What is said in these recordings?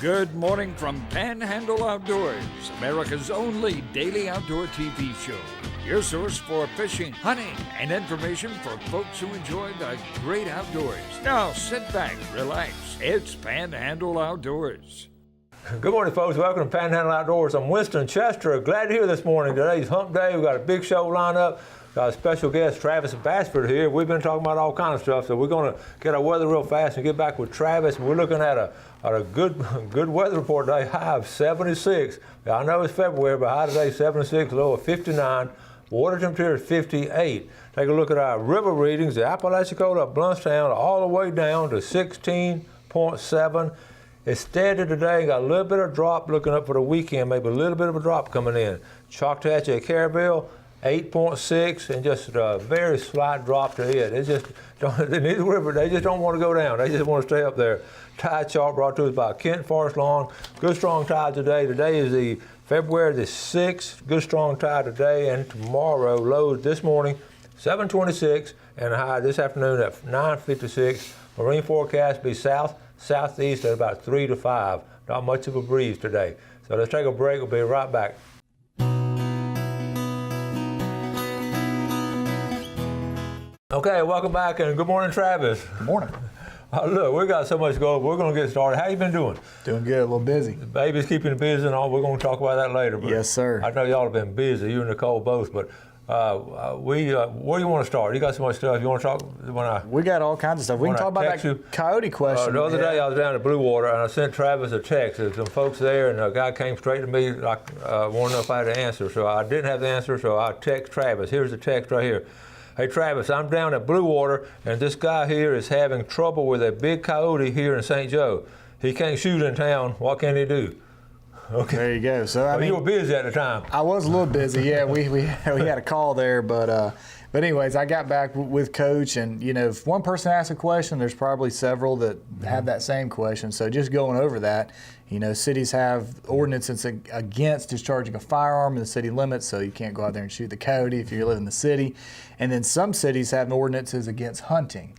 Good morning from Panhandle Outdoors, America's only daily outdoor TV show. Your source for fishing, hunting, and information for folks who enjoy the great outdoors. Now sit back, relax. It's Panhandle Outdoors. Good morning, folks. Welcome to Panhandle Outdoors. I'm Winston Chester. Glad to hear this morning. Today's Hump Day. We've got a big show lined up. Got a special guest, Travis Bassford, here. We've been talking about all kinds of stuff, so we're going to get our weather real fast and get back with Travis. We're looking at a good weather report today. High of 76. I know it's February, but high today 76, low of 59. Water temperature is 58. Take a look at our river readings. The Apalachicola up Bluntstown all the way down to 16.7. It's steady today. Got a little bit of drop looking up for the weekend, maybe a little bit of a drop coming in. Choctawhatchee at Carabelle, 8.6, and just a very slight drop to it. It's just, these rivers, they just don't want to go down. They just want to stay up there. Tide chart brought to us by Kent Forest Lawn. Good strong tide today. Today is the February the 6th. Good strong tide today and tomorrow. Lows this morning, 7:26, and high this afternoon at 9:56. Marine forecast be southeast at about 3 to 5. Not much of a breeze today. So let's take a break. We'll be right back. Okay, welcome back and good morning, Travis. Good morning. Look, we got so much to go over. We're going to get started. How you been doing? Doing good, a little busy. The baby's keeping you busy and all. We're going to talk about that later. But yes, sir. I know y'all have been busy, you and Nicole both, but where do you want to start? You got so much stuff. You want to talk? We got all kinds of stuff. We can talk about that coyote question. The other day I was down at Blue Water and I sent Travis a text. There's some folks there and a guy came straight to me like wanted to know if I had an answer. So I didn't have the answer, so I text Travis. Here's the text right here. Hey Travis, I'm down at Blue Water and this guy here is having trouble with a big coyote here in St. Joe. He can't shoot in town. What can he do? Okay. There you go. So I mean, you were busy at the time. I was a little busy. Yeah, we had a call there, but anyways, I got back with Coach, and you know, if one person asks a question, there's probably several that have that same question. So just going over that, you know, cities have ordinances against discharging a firearm in the city limits, so you can't go out there and shoot the coyote if you live in the city. And then some cities have ordinances against hunting.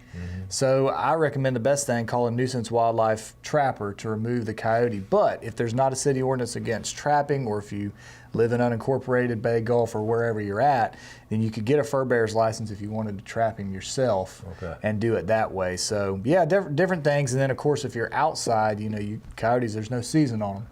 So I recommend the best thing, call a nuisance wildlife trapper to remove the coyote. But if there's not a city ordinance against trapping, or if you live in unincorporated Bay Gulf or wherever you're at, then you could get a fur bearer's license if you wanted to trap him yourself and do it that way. So yeah, different things. And then of course, if you're outside, you know, coyotes, there's no season on them.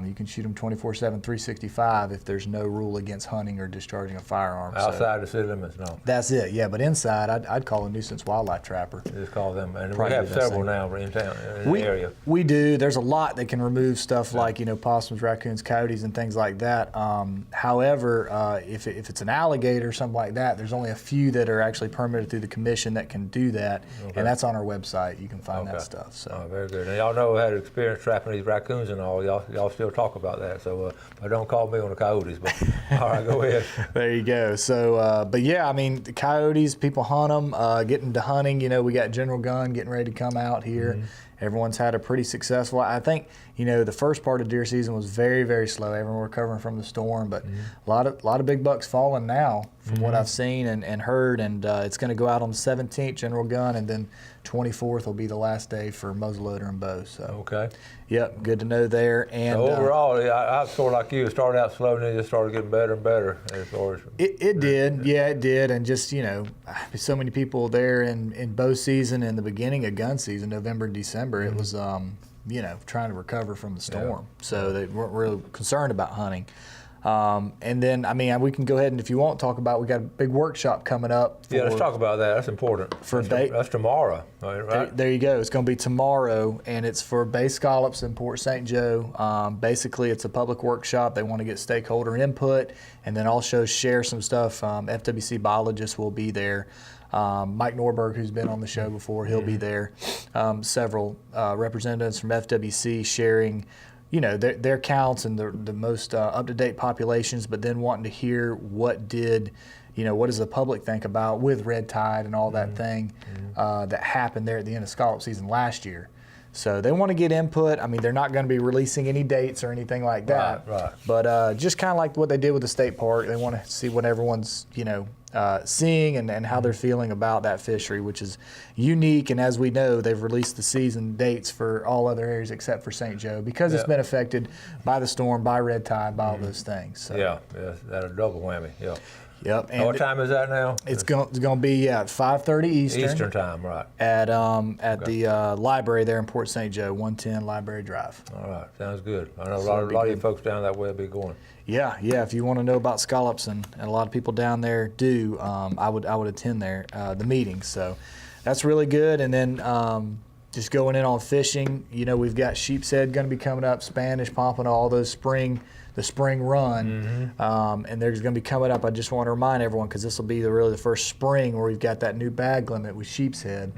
You can shoot them 24/7, 365 if there's no rule against hunting or discharging a firearm. Outside the city limits, no. That's it, yeah. But inside, I'd call a nuisance wildlife trapper. Just call them. And we have several now in town, in the area. We do. There's a lot that can remove stuff like, you know, possums, raccoons, coyotes, and things like that. However, if it's an alligator or something like that, there's only a few that are actually permitted through the commission that can do that. And that's on our website. You can find that stuff. So very good. And y'all know I had experience trapping these raccoons and all. Y'all still talk about that, so don't call me on the coyotes, but all right, go ahead. There you go. So, but yeah, I mean, the coyotes, people hunt them, getting to hunting, you know, we got General Gun getting ready to come out here. Everyone's had a pretty successful, I think, you know, the first part of deer season was very, very slow. Everyone recovering from the storm, but a lot of big bucks falling now from what I've seen and heard, and it's going to go out on the 17th, General Gun, and then 24th will be the last day for muzzleloader and bow. So yep, good to know there. And so overall, I sort of like you, it started out slow and then it just started getting better and better as far as it did. Yeah, it did. And just, you know, so many people there in bow season and the beginning of gun season, November and December, it was you know, trying to recover from the storm. So they weren't really concerned about hunting. And then, I mean, we can go ahead and, if you want, talk about, we got a big workshop coming up. Let's talk about that. That's important. That's tomorrow, right? There you go. It's going to be tomorrow, and it's for Bay Scallops in Port St. Joe. Basically, it's a public workshop. They want to get stakeholder input, and then also share some stuff. FWC biologists will be there. Mike Norberg, who's been on the show before, he'll be there. Several representatives from FWC sharing, you know, their counts and the most up-to-date populations, but then wanting to hear what does the public think about with red tide and all that thing that happened there at the end of scallop season last year. So they want to get input. I mean, they're not going to be releasing any dates or anything like that. Right. But just kind of like what they did with the state park, they want to see what everyone's, you know, seeing and how they're feeling about that fishery, which is unique. And as we know, they've released the season dates for all other areas except for St. Joe because it's been affected by the storm, by red tide, by all those things. So. Yeah, that's a double whammy. Yeah. Yep. And what time is that now? It's going to be at 5:30 Eastern. Eastern time, right? At the library there in Port St. Joe, 110 Library Drive. All right, sounds good. I know a lot of you folks down that way will be going. Yeah. If you want to know about scallops, and a lot of people down there do, I would attend there the meetings. So that's really good. And then just going in on fishing, we've got sheep's head going to be coming up, Spanish, pompano, all those the spring run, and there's going to be coming up. I just want to remind everyone because this will be really the first spring where we've got that new bag limit with sheep's head.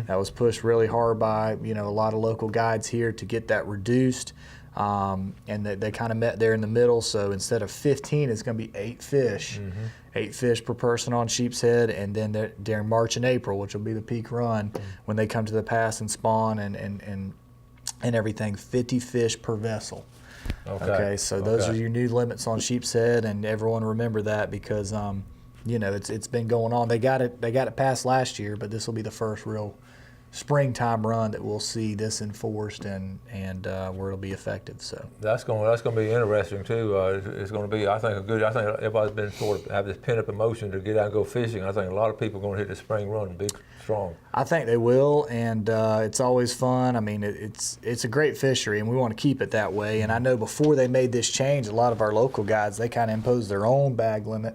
That was pushed really hard by a lot of local guides here to get that reduced, and they kind of met there in the middle. So instead of 15, it's going to be 8 fish, 8 fish per person on sheep's head, and then during March and April, which will be the peak run, when they come to the pass and spawn and everything, 50 fish per vessel. Okay, so those are your new limits on sheep's head, and everyone remember that because it's been going on. They got it passed last year, but this will be the first real springtime run that we'll see this enforced and where it'll be effective. So that's going to be interesting too. It's going to be, I think, I think everybody's been sort of have this pent up emotion to get out and go fishing. I think a lot of people are going to hit the spring run big, strong. I think they will, and it's always fun. I mean, it's a great fishery, and we want to keep it that way. And I know before they made this change, a lot of our local guides, they kind of imposed their own bag limit.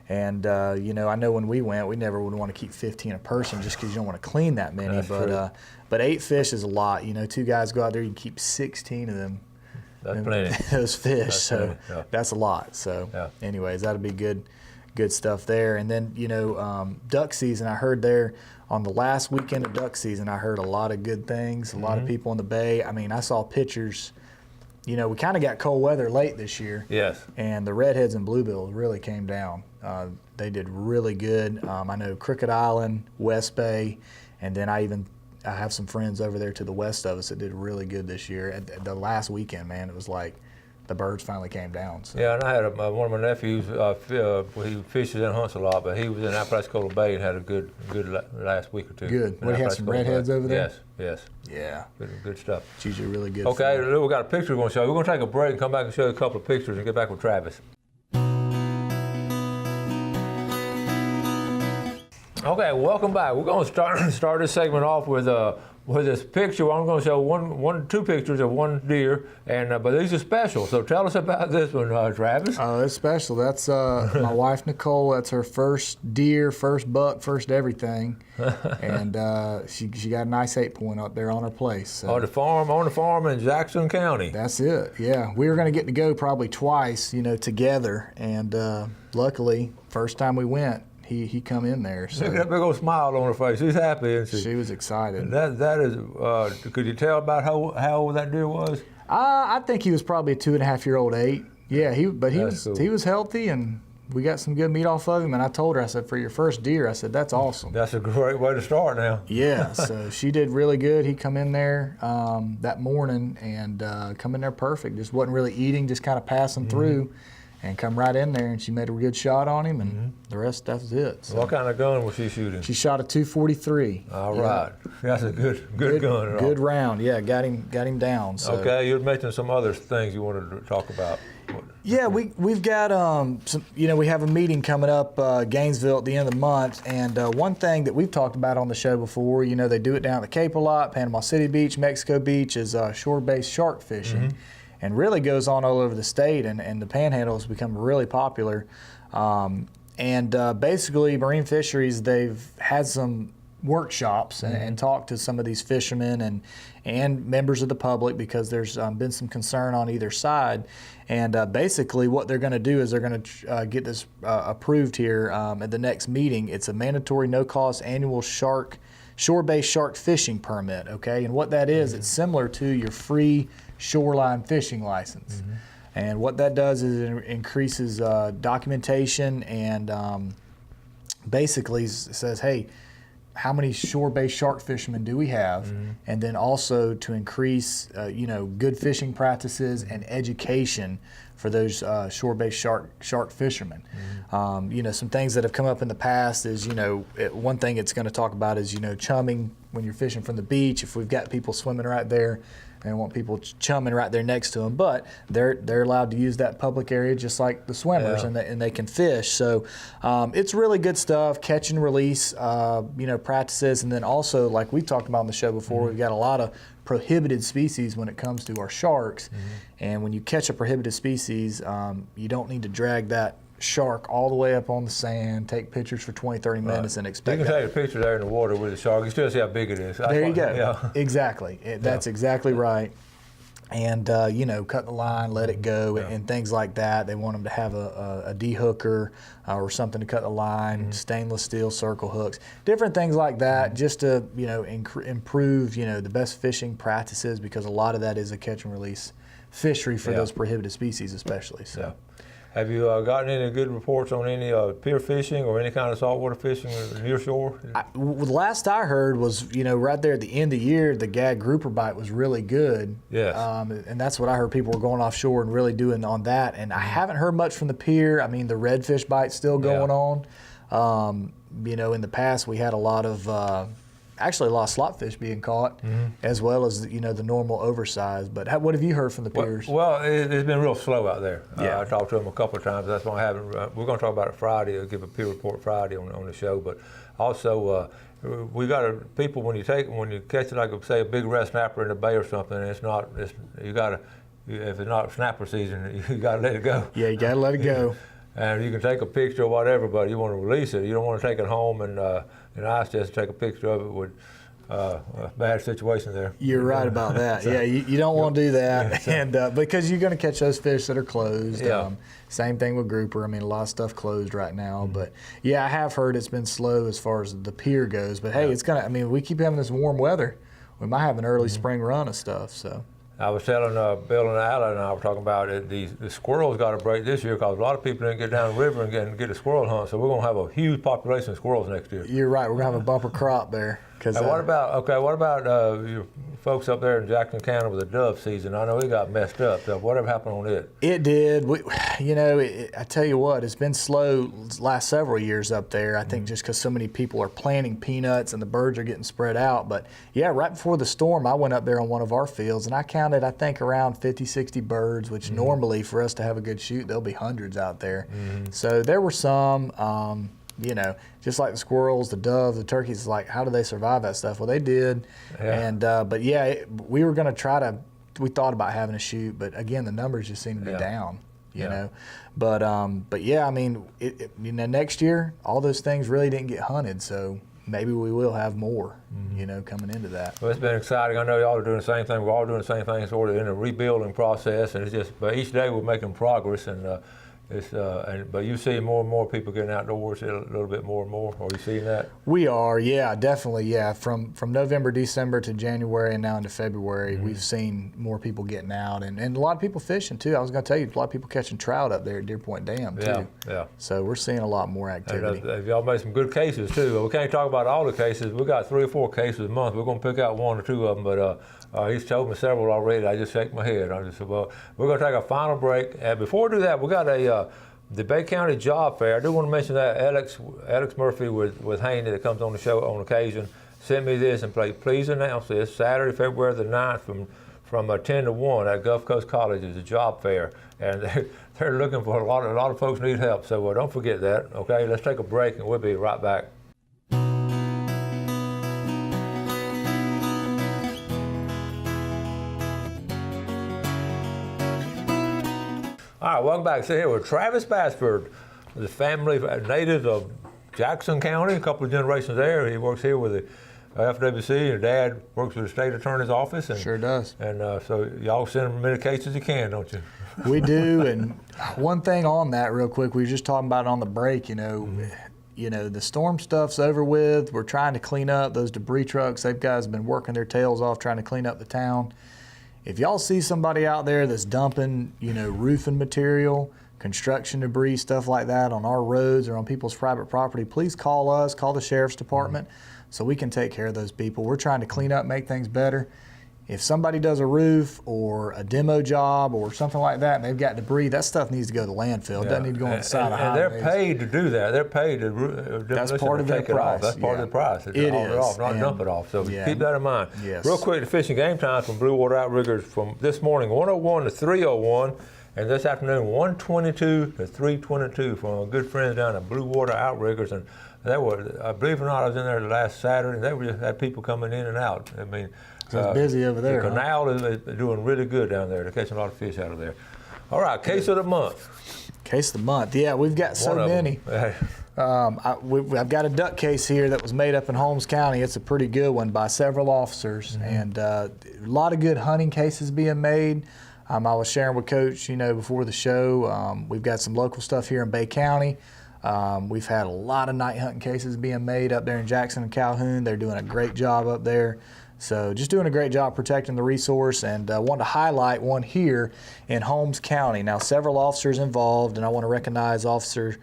And, I know when we went, we never would want to keep 15 a person just because you don't want to clean that many. That's true. But 8 fish is a lot. 2 guys go out there, you can keep 16 of them. That's plenty. Those fish. That's so plenty, yeah. That's a lot. So anyways, that'll be good stuff there. And then, duck season, I heard there on the last weekend of duck season, I heard a lot of good things, a lot of people in the bay. I mean, I saw pictures. We kind of got cold weather late this year. Yes. And the redheads and bluebills really came down. They did really good. I know Crooked Island, West Bay, and then I have some friends over there to the west of us that did really good this year. At the last weekend, man, it was like the birds finally came down. So. Yeah, and I had one of my nephews. He fishes and hunts a lot, but he was in Apalachicola Bay and had a good last week or two. Good. What, do you have some redheads over there? Yes. Yeah. Good stuff. It's usually really good. Okay, we got a picture we're going to show you. We're going to take a break and come back and show you a couple of pictures and get back with Travis. Okay, welcome back. We're going to start this segment off with this picture. I'm going to show two pictures of one deer, and but these are special. So tell us about this one, Travis. Oh, it's special. That's my wife Nicole. That's her first deer, first buck, first everything, and she got a nice 8-point up there on her place. So. On the farm in Jackson County. That's it. Yeah, we were going to get to go probably twice, together, and luckily, first time we went. He come in there. So. Look at that big old smile on her face. She's happy, isn't she? She was excited. That is. Could you tell about how old that deer was? I think he was probably a 2.5-year-old 8. Yeah, he was healthy, and we got some good meat off of him. And I told her, I said, for your first deer, I said, that's awesome. That's a great way to start now. Yeah. So she did really good. He come in there that morning and come in there perfect. Just wasn't really eating, just kind of passing through. And come right in there, and she made a good shot on him, and the rest, that was it. So. What kind of gun was she shooting? She shot a .243. All right, that's a good gun. Good round, yeah. Got him down. So. Okay, you mentioned some other things you wanted to talk about. Yeah, we've got some. We have a meeting coming up, Gainesville at the end of the month, and one thing that we've talked about on the show before. They do it down at the Cape a lot, Panama City Beach, Mexico Beach, is shore-based shark fishing. And really goes on all over the state, and the Panhandle has become really popular. Basically, Marine Fisheries, they've had some workshops and talked to some of these fishermen and members of the public because there's been some concern on either side. And basically what they're going to do is they're going to get this approved here at the next meeting. It's a mandatory no-cost annual shore-based shark fishing permit, okay? And what that is, it's similar to your free shoreline fishing license. And what that does is it increases documentation and basically says, hey, how many shore-based shark fishermen do we have, and then also to increase, good fishing practices and education for those shore-based shark fishermen. Some things that have come up in the past is, one thing it's going to talk about is, chumming when you're fishing from the beach. If we've got people swimming right there, and want people chumming right there next to them, but they're allowed to use that public area just like the swimmers, and they can fish. So it's really good stuff. Catch and release, practices, and then also, like we've talked about on the show before, we've got a lot of prohibited species when it comes to our sharks. And when you catch a prohibited species, you don't need to drag that shark all the way up on the sand, take pictures for 20, 30 minutes and expect You can take a picture there in the water with the shark. You still see how big it is. There you go. Yeah. Exactly. That's exactly right. And, cut the line, let it go, and things like that. They want them to have a de-hooker or something to cut the line, stainless steel circle hooks, different things like that, just to, improve, the best fishing practices, because a lot of that is a catch and release fishery for those prohibited species especially. So. Yeah. Have you gotten any good reports on any pier fishing or any kind of saltwater fishing near shore? The last I heard was, right there at the end of the year, the gag grouper bite was really good. Yes. And that's what I heard. People were going offshore and really doing on that. And I haven't heard much from the pier. I mean, the redfish bite's still going on. In the past, we had a lot of slotfish being caught, as well as the normal oversized. But what have you heard from the piers? Well, it's been real slow out there. Yeah. I talked to them a couple of times. That's why I haven't. We're going to talk about it Friday. I'll give a pier report Friday on the show. But also, we got people when you catch it, like say a big red snapper in the bay or something. And if it's not snapper season, you got to let it go. Yeah, you got to let it go. And you can take a picture or whatever, but you want to release it. You don't want to take it home and ice just take a picture of it with a bad situation there. You're right about that. So, you don't want to do that, and because you're going to catch those fish that are closed. Yeah. Same thing with grouper. I mean, a lot of stuff closed right now, but I have heard it's been slow as far as the pier goes. But hey, it's gonna. I mean, we keep having this warm weather. We might have an early spring run of stuff. So. I was telling Bill and Alan, and I were talking about it. The squirrels got a break this year because a lot of people didn't get down the river and get a squirrel hunt. So we're going to have a huge population of squirrels next year. You're right. We're going to have a bumper crop there. And what about your folks up there in Jackson County with the dove season? I know it got messed up. So whatever happened on it? It did. I tell you what, it's been slow last several years up there. I think just because so many people are planting peanuts and the birds are getting spread out. But right before the storm, I went up there on one of our fields and I counted, I think, around 50, 60 birds, which normally for us to have a good shoot, there'll be hundreds out there. So there were some. Just like the squirrels, the doves, the turkeys, like, how do they survive that stuff? Well, they did. Yeah. And, we were going to we thought about having a shoot, but again, the numbers just seem to be down, you know. But I mean, next year, all those things really didn't get hunted, so maybe we will have more, coming into that. Well, it's been exciting. I know y'all are doing the same thing. We're all doing the same thing, sort of in a rebuilding process, and but each day we're making progress, and but you see more and more people getting outdoors a little bit more and more. Are you seeing that? We are, definitely, From November, December to January and now into February, we've seen more people getting out and a lot of people fishing too. I was going to tell you, a lot of people catching trout up there at Deer Point Dam too. Yeah. So we're seeing a lot more activity. And, y'all made some good cases too. We can't talk about all the cases. We got 3 or 4 cases a month. We're going to pick out 1 or 2 of them, but he's told me several already. I just shake my head. I just said, well, we're going to take a final break. And before we do that, we got the Bay County Job Fair. I do want to mention that Alex Murphy with Haney that comes on the show on occasion sent me this and please announce this Saturday, February the 9th from 10 to 1 at Gulf Coast College is a job fair, and they're looking for a lot of folks need help. So don't forget that. Okay, let's take a break and we'll be right back. All right, welcome back. So here with Travis Bassford, the family native of Jackson County, a couple of generations there. He works here with the FWC, and Dad works with the state attorney's office. And, sure does. And so y'all send them as many cases as you can, don't you? We do. And one thing on that real quick, we were just talking about it on the break, the storm stuff's over with. We're trying to clean up those debris trucks. Those guys have been working their tails off trying to clean up the town. If y'all see somebody out there that's dumping, roofing material, construction debris, stuff like that on our roads or on people's private property, please call us, call the sheriff's department so we can take care of those people. We're trying to clean up, make things better. If somebody does a roof or a demo job or something like that and they've got debris, that stuff needs to go to the landfill. It doesn't need to go on the side of the highways. And they're paid to do that. They're paid to That's part of their price. That's part of the price. It's It haul it is. off, not And- dump it off. So yeah. keep that in mind. Yes. Real quick, the fishing game times from Blue Water Outriggers from this morning, 101 to 301. And this afternoon, 122 to 322 from our good friends down at Blue Water Outriggers. And they were, believe it or not, I was in there last Saturday, and they were just had people coming in and out. I mean, So it's busy over there. The canal is doing really good down there. They're catching a lot of fish out of there. All right, case of the month. Case of the month. Yeah, we've got so many. I've got a duck case here that was made up in Holmes County. It's a pretty good one by several officers, and a lot of good hunting cases being made. I was sharing with Coach, before the show. We've got some local stuff here in Bay County. We've had a lot of night hunting cases being made up there in Jackson and Calhoun. They're doing a great job up there. So just doing a great job protecting the resource, and I want to highlight one here in Holmes County. Now, several officers involved, and I want to recognize Officers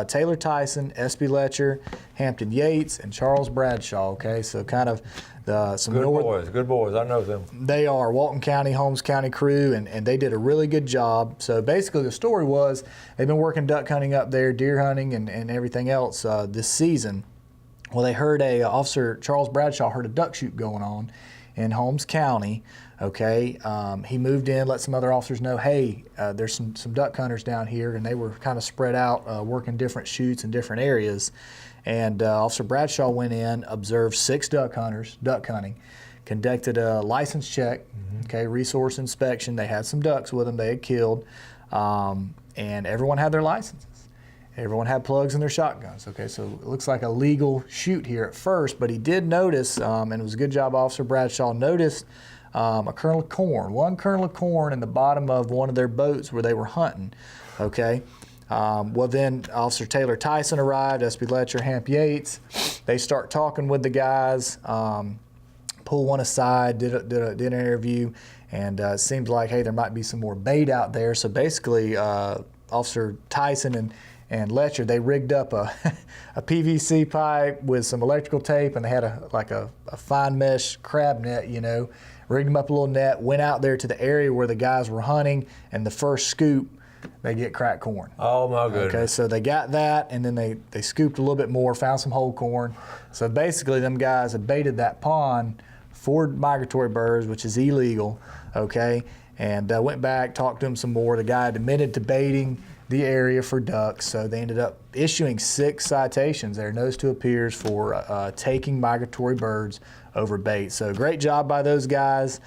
Taylor Tyson, S.B. Letcher, Hampton Yates, and Charles Bradshaw. Okay, so kind of some good boys. I know them. They are Walton County, Holmes County crew, and they did a really good job. So basically, the story was they've been working duck hunting up there, deer hunting, and everything else this season. Well, they heard Officer Charles Bradshaw heard a duck shoot going on in Holmes County. Okay, he moved in, let some other officers know, hey, there's some duck hunters down here, and they were kind of spread out, working different shoots in different areas. And Officer Bradshaw went in, observed 6 duck hunters, duck hunting, conducted a license check, okay, resource inspection. They had some ducks with them they had killed, and everyone had their licenses. Everyone had plugs in their shotguns. Okay, so it looks like a legal shoot here at first, but he did notice, and it was a good job Officer Bradshaw noticed, one kernel of corn in the bottom of one of their boats where they were hunting. Okay, well then Officer Taylor Tyson arrived, S.B. Letcher, Hamp Yates. They start talking with the guys, pull one aside, did an interview, and it seems like, hey, there might be some more bait out there. So basically, Officer Tyson and Letcher, they rigged up a PVC pipe with some electrical tape, and they had a fine mesh crab net, rigged them up a little net, went out there to the area where the guys were hunting, and the first scoop, they get cracked corn. Oh my goodness. Okay, so they got that, and then they scooped a little bit more, found some whole corn. So basically them guys had baited that pond for migratory birds, which is illegal, okay, and went back, talked to him some more. The guy admitted to baiting the area for ducks, so they ended up issuing 6 citations there, nose to appears, for taking migratory birds over bait. So great job by those guys,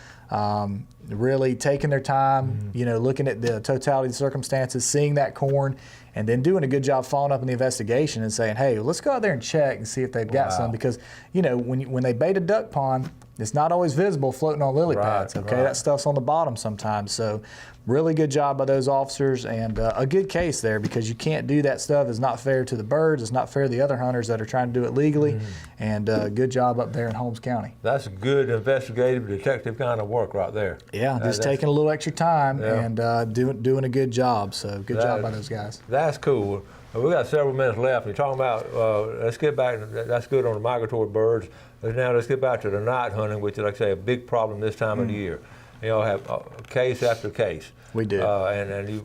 really taking their time, looking at the totality of the circumstances, seeing that corn, and then doing a good job following up in the investigation and saying, hey, let's go out there and check and see if they've got some, because when they bait a duck pond, it's not always visible floating on lily pads. Okay, that stuff's on the bottom sometimes. So really good job by those officers, and a good case there, because you can't do that stuff. It's not fair to the birds. It's not fair to the other hunters that are trying to do it legally. And good job up there in Holmes County. That's good investigative detective kind of work right there. Yeah, just taking a little extra time and doing a good job. So good job by those guys. That's cool. We got several minutes left. You're talking about, let's get back, that's good on the migratory birds. Now let's get back to the night hunting, which is, like I say, a big problem this time of the year. Have case after case. We do.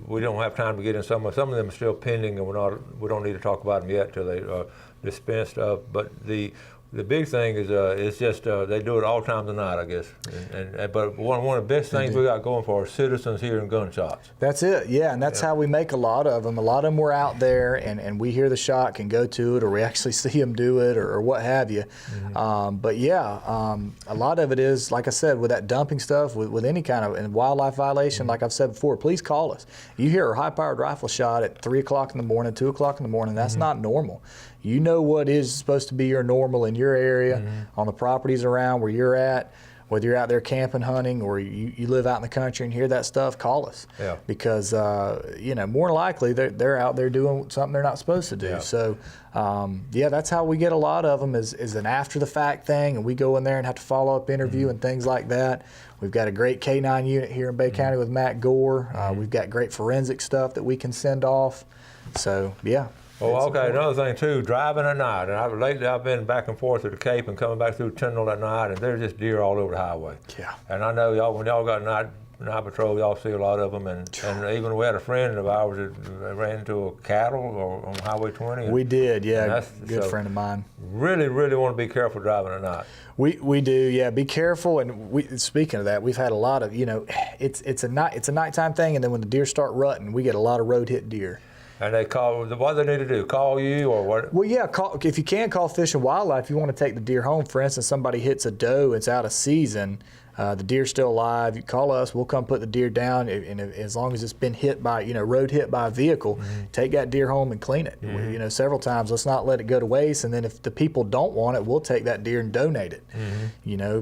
We don't have time to get in some of them are still pending, and we don't need to talk about them yet till they dispensed of. But the big thing is just they do it all times of night, I guess. But one of the best things we got going for our citizens hearing gunshots. That's it, yeah, and that's how we make a lot of them. A lot of them were out there, and we hear the shot, can go to it, or we actually see them do it, or what have you. But yeah, a lot of it is, like I said, with that dumping stuff, with any kind of wildlife violation, like I've said before, please call us. You hear a high-powered rifle shot at 3 o'clock in the morning, 2 o'clock in the morning, that's not normal. You know what is supposed to be your normal in your area, on the properties around where you're at. whether you're out there camping, hunting, or you live out in the country and hear that stuff, call us. Yeah. Because more than likely they're out there doing something they're not supposed to do. Yeah. So that's how we get a lot of them is an after the fact thing, and we go in there and have to follow up interview and things like that. We've got a great K9 unit here in Bay County with Matt Gore. We've got great forensic stuff that we can send off. So yeah. Well, okay, another thing too, driving at night. And lately I've been back and forth to the Cape and coming back through Tyndall at night, and there's just deer all over the highway. Yeah. And I know y'all, when y'all got night patrol, y'all see a lot of them. And even we had a friend of ours that ran into a cattle on Highway 20. We did, yeah. Good friend of mine. Really, really want to be careful driving at night. We do, yeah. Be careful. And speaking of that, we've had a lot of, it's a nighttime thing, and then when the deer start rutting, we get a lot of road hit deer. And they call, what they need to do, call you or what? Well, yeah, if you can, call Fish and Wildlife. If you want to take the deer home, for instance, somebody hits a doe, it's out of season, the deer's still alive, you call us, we'll come put the deer down, and as long as it's been hit by, road hit by a vehicle, take that deer home and clean it. Several times, let's not let it go to waste, and then if the people don't want it, we'll take that deer and donate it,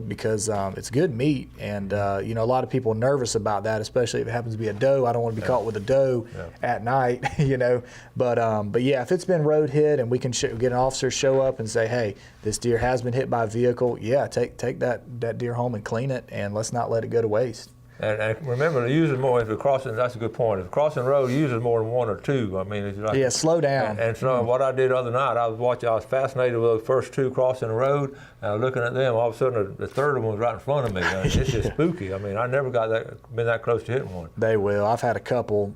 because it's good meat, and, a lot of people are nervous about that, especially if it happens to be a doe. I don't want to be caught with a doe at night, but yeah, if it's been road hit and we can get an officer show up and say, hey, this deer has been hit by a vehicle, take that deer home and clean it, and let's not let it go to waste. And remember, using more if you're crossing. That's a good point. If crossing the road, uses more than one or two. I mean, it's like, slow down. And so what I did the other night, I was fascinated with those first two crossing the road. And I was looking at them. All of a sudden, the third one was right in front of me. It's just spooky. I mean, I never been that close to hitting one. They will. I've had a couple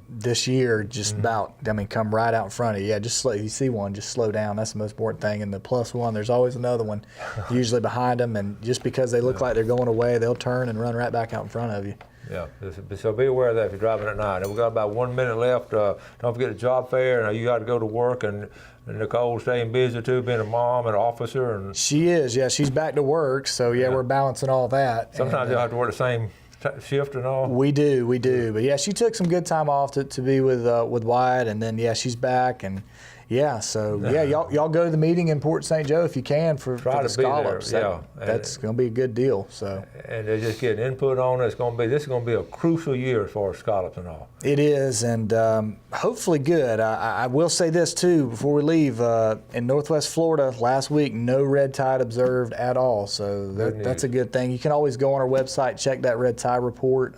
this year, just about. I mean, come right out in front of you. Yeah, just slow. If you see one, just slow down. That's the most important thing. And the plus one, there's always another one, usually behind them. And just because they look like they're going away, they'll turn and run right back out in front of you. Yeah, so be aware of that if you're driving at night. And we've got about 1 minute left. Don't forget the job fair, and you got to go to work. And Nicole's staying busy too, being a mom and an officer. And she is, yeah. She's back to work, so we're balancing all that. Sometimes you'll have to work the same shift and all. We do. But yeah, she took some good time off to be with Wyatt, and then she's back and. Yeah, so y'all go to the meeting in Port St. Joe if you can for the scallops. That's going to be a good deal. So. And they're just getting input on it. This is going to be a crucial year as far as scallops and all. It is, and hopefully good. I will say this too before we leave. In Northwest Florida last week, no red tide observed at all. So that's a good thing. You can always go on our website, check that red tide report.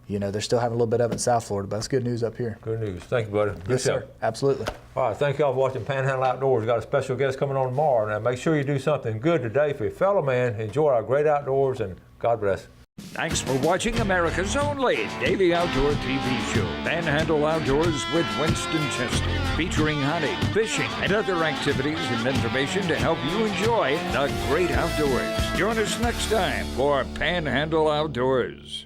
They're still having a little bit of it in South Florida, but that's good news up here. Good news. Thank you, buddy. Yes, sir. Absolutely. All right, thank y'all for watching Panhandle Outdoors. We've got a special guest coming on tomorrow. Now, make sure you do something good today for your fellow man. Enjoy our great outdoors, and God bless. Thanks for watching America's only daily outdoor TV show, Panhandle Outdoors with Winston Chester, featuring hunting, fishing, and other activities and information to help you enjoy the great outdoors. Join us next time for Panhandle Outdoors.